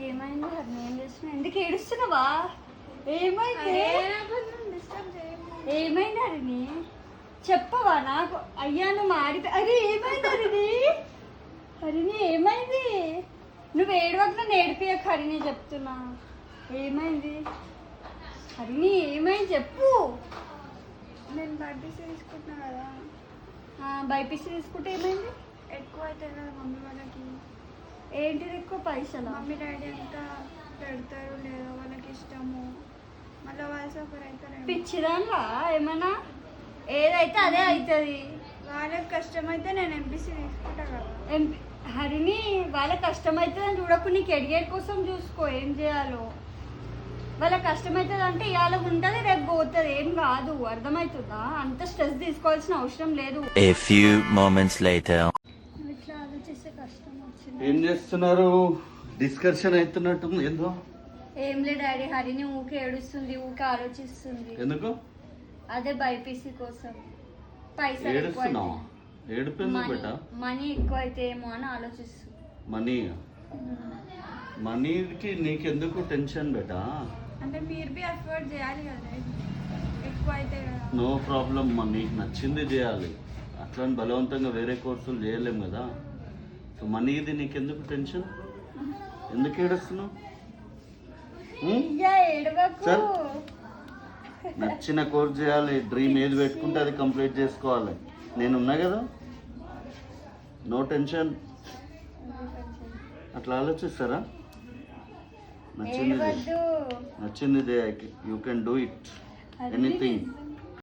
ఏమైంది హరిణి? ఏం చేస్తున్నావు? ఎందుకు ఏడుస్తున్నావా? ఏమైంది? ఏమైంది హరిణి? చెప్పవా నాకు? అయ్యా నువ్వు మాడిపోయి. అరే ఏమైంది హరిణి? హరిణి ఏమైంది? నువ్వు ఏడవక నన్ను ఏడిపియక హరిణి, చెప్తున్నా. ఏమైంది హరిణి? ఏమైంది చెప్పు. నేను బైపీసీ తీసుకుంటున్నా కదా. బైపీసీ తీసుకుంటే ఏమైంది? ఎక్కువ అవుతాయి కదా మమ్మీ వాళ్ళకి. ఏంటిది ఎక్కువ? పైసలు? మమ్మీ డాడీ అంతా పెడతారు లేదో వాళ్ళకి ఇష్టము, మళ్ళీ వాళ్ళు సఫర్ అవుతారు. పిచ్చిదాన్వా ఏమన్నా? ఏదైతే అదే అవుతుంది. వాళ్ళకి కష్టమైతే నేను ఎంపీసీ తీసుకుంటా కదా. హరిణి వాళ్ళకి కష్టమవుతుందని చూడకు, నీకు ఎడిగేట్ కోసం చూసుకో ఏం చేయాలో. వాళ్ళకి కష్టమవుతుంది అంటే ఇవాళ ఉంటుంది రేపు పోతుంది, ఏం కాదు. అర్థమవుతుందా? అంత స్ట్రెస్ తీసుకోవాల్సిన అవసరం లేదు. A few moments later. ఇట్లా ఆలోచిస్తే కష్టం వచ్చింది. ఏం చేస్తున్నారు? డిస్కషన్ అవుతున్నట్టు ఏందో. ఏం లేదు డాడీ, హరిని ఊకే ఏడుస్తుంది, ఊకే ఆలోచిస్తుంది. ఎందుకు? అదే బైపీసీ కోసం. పైసలు ఏడుస్తున్నావు? ఏడుపు బెట. మనీ ఎక్కువ అయితే ఏమో అని ఆలోచిస్తుంది. మనీకి నీకెందుకు టెన్షన్ బెటా? అంటే మీరు బి అఫోర్డ్ చేయాలి కదా, ఎక్కువ అయితే కదా. నో ప్రాబ్లం, నీకు నచ్చింది చేయాలి. అట్లా బలవంతంగా వేరే కోర్సులు చేయలేం కదా. సో మనీది నీకెందుకు టెన్షన్? ఎందుకు ఏడుస్తున్నావు? నచ్చిన కోర్స్ చేయాలి. డ్రీమ్ ఏది పెట్టుకుంటే అది కంప్లీట్ చేసుకోవాలి. నేనున్నా కదా, నో టెన్షన్. అట్లా ఆలోచిస్తారా? నచ్చింది you can do it, anything.